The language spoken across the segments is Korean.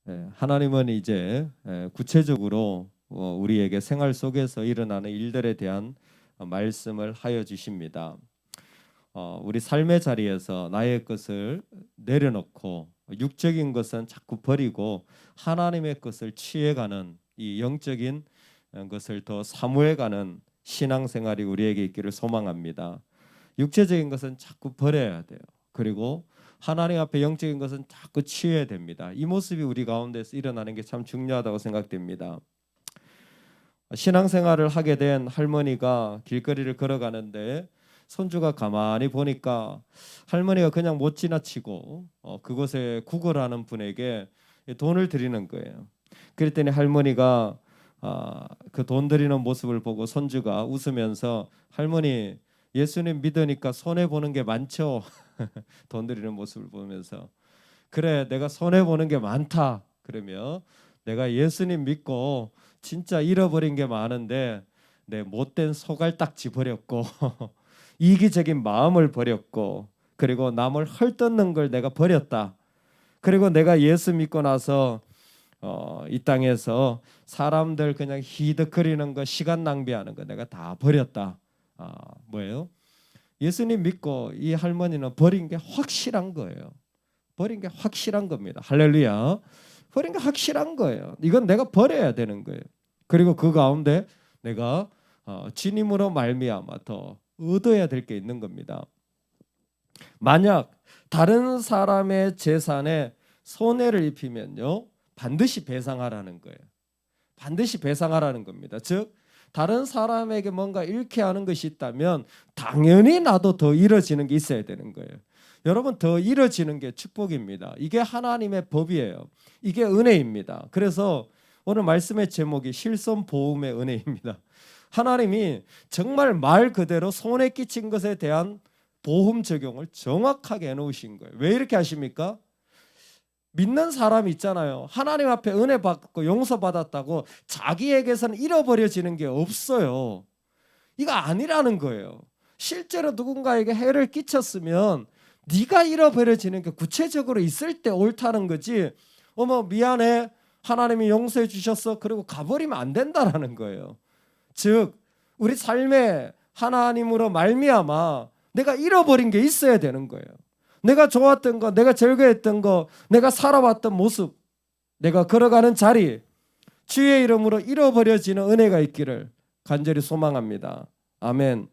하나님은 이제 구체적으로 우리에게 생활 속에서 일어나는 일들에 대한 말씀을 하여 주십니다. 우리 삶의 자리에서 나의 것을 내려놓고 육적인 것은 자꾸 버리고 하나님의 것을 취해가는 이 영적인 것을 더 사모해가는 신앙생활이 우리에게 있기를 소망합니다. 육체적인 것은 자꾸 버려야 돼요. 그리고 하나님 앞에 영적인 것은 자꾸 취해야 됩니다. 이 모습이 우리 가운데서 일어나는 게 참 중요하다고 생각됩니다. 신앙생활을 하게 된 할머니가 길거리를 걸어가는데 손주가 가만히 보니까 할머니가 그냥 못 지나치고 그곳에 구걸하는 분에게 돈을 드리는 거예요. 그랬더니 할머니가 그 돈 드리는 모습을 보고 손주가 웃으면서 할머니 예수님 믿으니까 손해 보는 게 많죠. 돈 드리는 모습을 보면서 그래 내가 손해 보는 게 많다. 그러면 내가 예수님 믿고 진짜 잃어버린 게 많은데 내 못된 소갈딱지 버렸고 이기적인 마음을 버렸고 그리고 남을 헐뜯는 걸 내가 버렸다. 그리고 내가 예수 믿고 나서 이 땅에서 사람들 그냥 히득거리는 거 시간 낭비하는 거 내가 다 버렸다. 뭐예요? 예수님 믿고 이 할머니는 버린 게 확실한 거예요. 버린 게 확실한 겁니다. 할렐루야. 버린 게 확실한 거예요. 이건 내가 버려야 되는 거예요. 그리고 그 가운데 내가 주님으로 말미암아 더 얻어야 될 게 있는 겁니다. 만약 다른 사람의 재산에 손해를 입히면요 반드시 배상하라는 거예요. 반드시 배상하라는 겁니다. 즉 다른 사람에게 뭔가 잃게 하는 것이 있다면 당연히 나도 더 잃어지는 게 있어야 되는 거예요. 여러분 더 잃어지는 게 축복입니다. 이게 하나님의 법이에요. 이게 은혜입니다. 그래서 오늘 말씀의 제목이 실손보험의 은혜입니다. 하나님이 정말 말 그대로 손해 끼친 것에 대한 보험 적용을 정확하게 해놓으신 거예요. 왜 이렇게 하십니까? 믿는 사람이 있잖아요. 하나님 앞에 은혜 받고 용서받았다고 자기에게서는 잃어버려지는 게 없어요. 이거 아니라는 거예요. 실제로 누군가에게 해를 끼쳤으면 네가 잃어버려지는 게 구체적으로 있을 때 옳다는 거지. 어머 미안해. 하나님이 용서해 주셨어. 그리고 가버리면 안 된다라는 거예요. 즉 우리 삶에 하나님으로 말미암아 내가 잃어버린 게 있어야 되는 거예요. 내가 좋았던 거, 내가 즐거웠던 거, 내가 살아왔던 모습, 내가 걸어가는 자리, 주의 이름으로 잃어버려지는 은혜가 있기를 간절히 소망합니다. 아멘.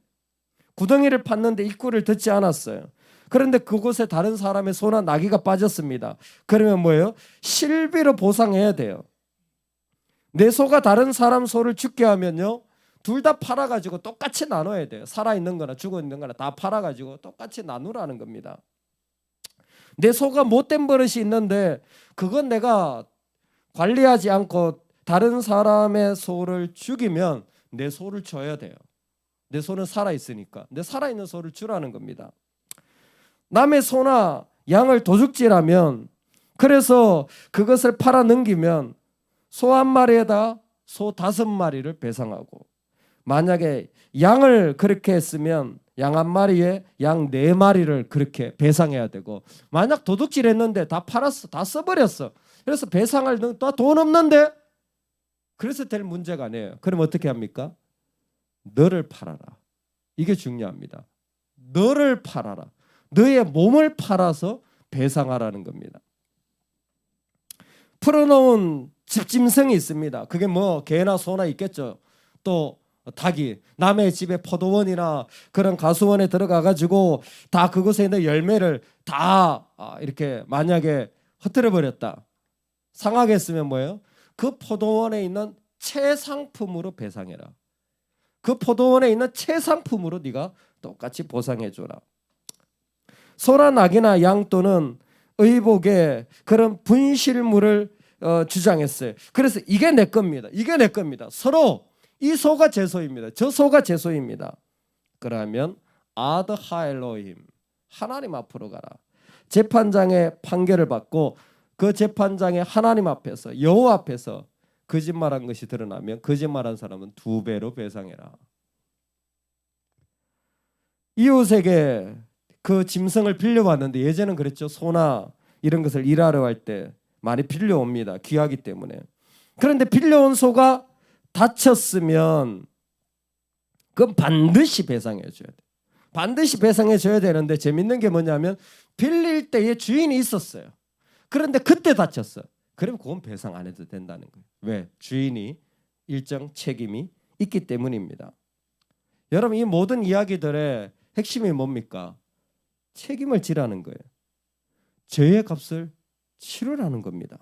구덩이를 팠는데 입구를 듣지 않았어요. 그런데 그곳에 다른 사람의 소나 나귀가 빠졌습니다. 그러면 뭐예요? 실비로 보상해야 돼요. 내 소가 다른 사람 소를 죽게 하면요 둘 다 팔아가지고 똑같이 나눠야 돼요. 살아있는 거나 죽어있는 거나 다 팔아가지고 똑같이 나누라는 겁니다. 내 소가 못된 버릇이 있는데 그건 내가 관리하지 않고 다른 사람의 소를 죽이면 내 소를 줘야 돼요. 내 소는 살아있으니까. 내 살아있는 소를 주라는 겁니다. 남의 소나 양을 도둑질하면 그래서 그것을 팔아 넘기면 소 한 마리에다 소 5마리를 배상하고 만약에 양을 그렇게 했으면 양 한 마리에 양 4마리를 그렇게 배상해야 되고 만약 도둑질했는데 다 팔았어. 다 써버렸어. 그래서 배상할 돈 없는데 그래서 될 문제가 아니에요. 그럼 어떻게 합니까? 너를 팔아라. 이게 중요합니다. 너를 팔아라. 너의 몸을 팔아서 배상하라는 겁니다. 풀어놓은 집짐승이 있습니다. 그게 뭐 개나 소나 있겠죠. 또 닭이 남의 집에 포도원이나 그런 가수원에 들어가가지고 다 그곳에 있는 열매를 다 이렇게 만약에 흩뜨려 버렸다. 상하게 했으면 뭐예요? 그 포도원에 있는 최상품으로 배상해라. 그 포도원에 있는 최상품으로 네가 똑같이 보상해줘라. 소나 낙이나 양 또는 의복에 그런 분실물을 주장했어요. 그래서 이게 내 겁니다. 이게 내 겁니다. 서로 이 소가 제 소입니다. 저 소가 제 소입니다. 그러면 아드 하엘로힘 하나님 앞으로 가라. 재판장의 판결을 받고 그 재판장의 하나님 앞에서 여호와 앞에서 거짓말한 것이 드러나면 거짓말한 사람은 2배로 배상해라. 이웃에게 그 짐승을 빌려왔는데 예전엔 그랬죠. 소나 이런 것을 일하러 할 때 많이 빌려옵니다. 귀하기 때문에. 그런데 빌려온 소가 다쳤으면 그건 반드시 배상해 줘야 돼. 반드시 배상해 줘야 되는데 재밌는 게 뭐냐면 빌릴 때에 주인이 있었어요. 그런데 그때 다쳤어. 그럼 그건 배상 안 해도 된다는 거예요. 왜? 주인이 일정 책임이 있기 때문입니다. 여러분, 이 모든 이야기들의 핵심이 뭡니까? 책임을 지라는 거예요. 죄의 값을 치르라는 겁니다.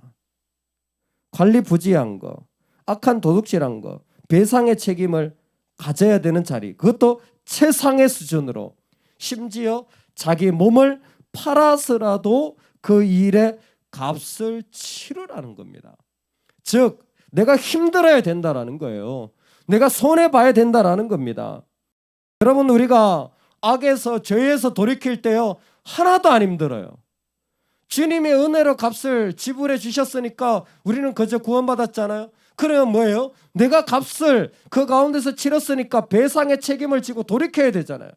관리 부지한 거, 악한 도둑질한 거, 배상의 책임을 가져야 되는 자리, 그것도 최상의 수준으로, 심지어 자기 몸을 팔아서라도 그 일의 값을 치르라는 겁니다. 즉 내가 힘들어야 된다라는 거예요. 내가 손해봐야 된다라는 겁니다. 여러분, 우리가 악에서 죄에서 돌이킬 때요 하나도 안 힘들어요. 주님의 은혜로 값을 지불해 주셨으니까 우리는 그저 구원받았잖아요. 그러면 뭐예요? 내가 값을 그 가운데서 치렀으니까 배상의 책임을 지고 돌이켜야 되잖아요.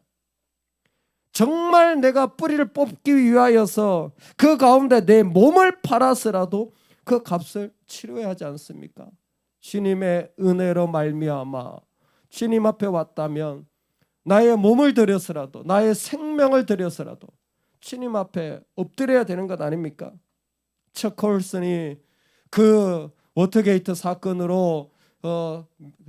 정말 내가 뿌리를 뽑기 위하여서 그 가운데 내 몸을 팔아서라도 그 값을 치러야 하지 않습니까? 주님의 은혜로 말미암아 주님 앞에 왔다면 나의 몸을 들여서라도, 나의 생명을 들여서라도 주님 앞에 엎드려야 되는 것 아닙니까? 척 콜슨이 그 워터게이트 사건으로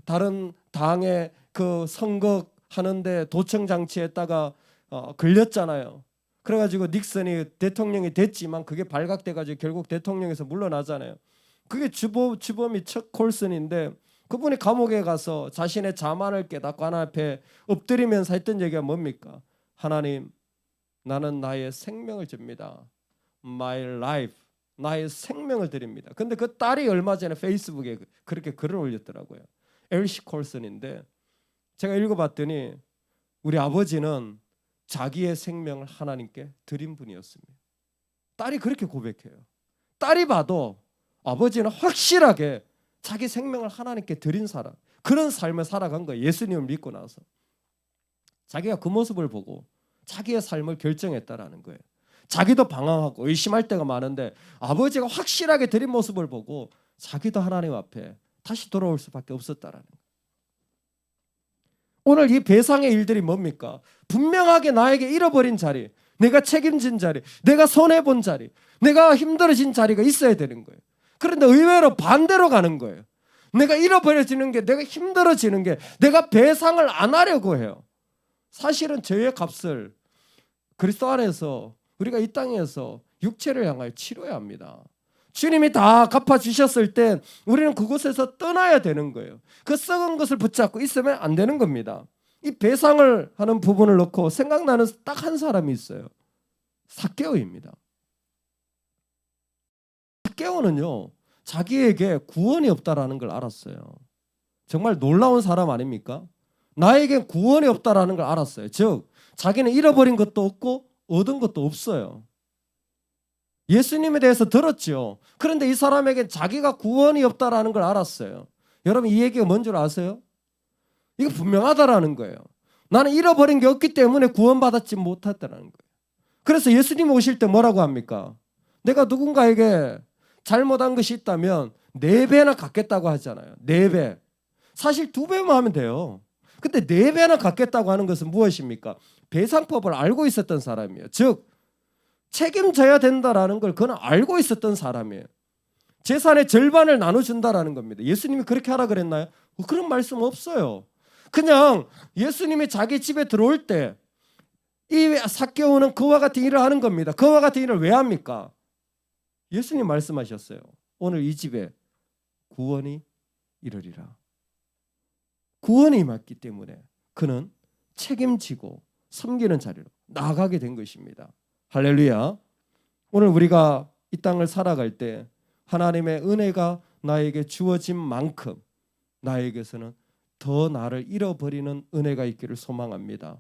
다른 당에 그 선거하는데 도청 장치에다가 걸렸잖아요. 그래가지고 닉슨이 대통령이 됐지만 그게 발각돼가지고 결국 대통령에서 물러나잖아요. 그게 주범이 척 콜슨인데, 그분이 감옥에 가서 자신의 자만을 깨닫고 하나님 앞에 엎드리면서 했던 얘기가 뭡니까? 하나님, 나는 나의 생명을 줍니다. My life, 나의 생명을 드립니다. 근데 그 딸이 얼마 전에 페이스북에 그렇게 글을 올렸더라고요. 엘시 콜슨인데, 제가 읽어봤더니 우리 아버지는 자기의 생명을 하나님께 드린 분이었습니다. 딸이 그렇게 고백해요. 딸이 봐도 아버지는 확실하게 자기 생명을 하나님께 드린 사람, 그런 삶을 살아간 거예요. 예수님을 믿고 나서 자기가 그 모습을 보고 자기의 삶을 결정했다라는 거예요. 자기도 방황하고 의심할 때가 많은데 아버지가 확실하게 드린 모습을 보고 자기도 하나님 앞에 다시 돌아올 수밖에 없었다라는 거예요. 오늘 이 배상의 일들이 뭡니까? 분명하게 나에게 잃어버린 자리, 내가 책임진 자리, 내가 손해본 자리, 내가 힘들어진 자리가 있어야 되는 거예요. 그런데 의외로 반대로 가는 거예요. 내가 잃어버려지는 게, 내가 힘들어지는 게, 내가 배상을 안 하려고 해요. 사실은 죄의 값을 그리스도 안에서 우리가 이 땅에서 육체를 향하여 치러야 합니다. 주님이 다 갚아주셨을 때 우리는 그곳에서 떠나야 되는 거예요. 그 썩은 것을 붙잡고 있으면 안 되는 겁니다. 이 배상을 하는 부분을 놓고 생각나는 딱 한 사람이 있어요. 삭개오입니다. 삭개오는요, 자기에게 구원이 없다라는 걸 알았어요. 정말 놀라운 사람 아닙니까? 나에게 구원이 없다라는 걸 알았어요. 즉 자기는 잃어버린 것도 없고 얻은 것도 없어요. 예수님에 대해서 들었죠. 그런데 이 사람에게 자기가 구원이 없다라는 걸 알았어요. 여러분, 이 얘기가 뭔 줄 아세요? 이거 분명하다라는 거예요. 나는 잃어버린 게 없기 때문에 구원받았지 못했다라는 거예요. 그래서 예수님 오실 때 뭐라고 합니까? 내가 누군가에게 잘못한 것이 있다면 4배나 갚겠다고 하잖아요. 4배. 사실 2배만 하면 돼요. 근데 4배나 갚겠다고 하는 것은 무엇입니까? 배상법을 알고 있었던 사람이에요. 즉 책임져야 된다라는 걸 그는 알고 있었던 사람이에요. 재산의 절반을 나눠준다라는 겁니다. 예수님이 그렇게 하라 그랬나요? 그런 말씀 없어요. 그냥 예수님이 자기 집에 들어올 때 이 삭개오는 그와 같은 일을 하는 겁니다. 그와 같은 일을 왜 합니까? 예수님 말씀하셨어요. 오늘 이 집에 구원이 이르리라. 구원이 임했기 때문에 그는 책임지고 섬기는 자리로 나아가게 된 것입니다. 할렐루야. 오늘 우리가 이 땅을 살아갈 때 하나님의 은혜가 나에게 주어진 만큼 나에게서는 더 나를 잃어버리는 은혜가 있기를 소망합니다.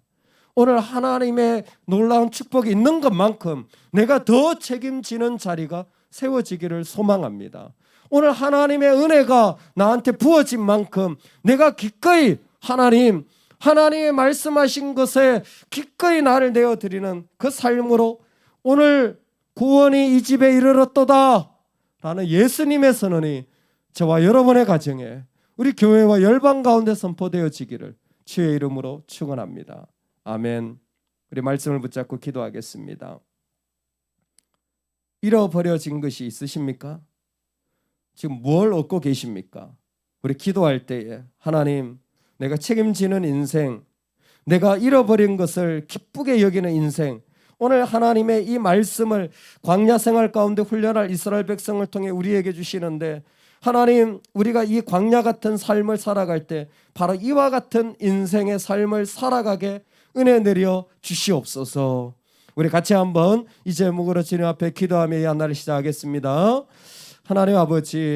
오늘 하나님의 놀라운 축복이 있는 것만큼 내가 더 책임지는 자리가 세워지기를 소망합니다. 오늘 하나님의 은혜가 나한테 부어진 만큼 내가 기꺼이 하나님의 말씀하신 것에 기꺼이 나를 내어드리는 그 삶으로 오늘 구원이 이 집에 이르렀도다 라는 예수님의 선언이 저와 여러분의 가정에 우리 교회와 열방 가운데 선포되어지기를 주의 이름으로 축원합니다. 아멘. 우리 말씀을 붙잡고 기도하겠습니다. 잃어버려진 것이 있으십니까? 지금 뭘 얻고 계십니까? 우리 기도할 때에 하나님, 내가 책임지는 인생, 내가 잃어버린 것을 기쁘게 여기는 인생, 오늘 하나님의 이 말씀을 광야 생활 가운데 훈련할 이스라엘 백성을 통해 우리에게 주시는데, 하나님, 우리가 이 광야 같은 삶을 살아갈 때 바로 이와 같은 인생의 삶을 살아가게 은혜 내려 주시옵소서. 우리 같이 한번 이 제목으로 주님 앞에 기도하며 이 한날을 시작하겠습니다. 하나님 아버지,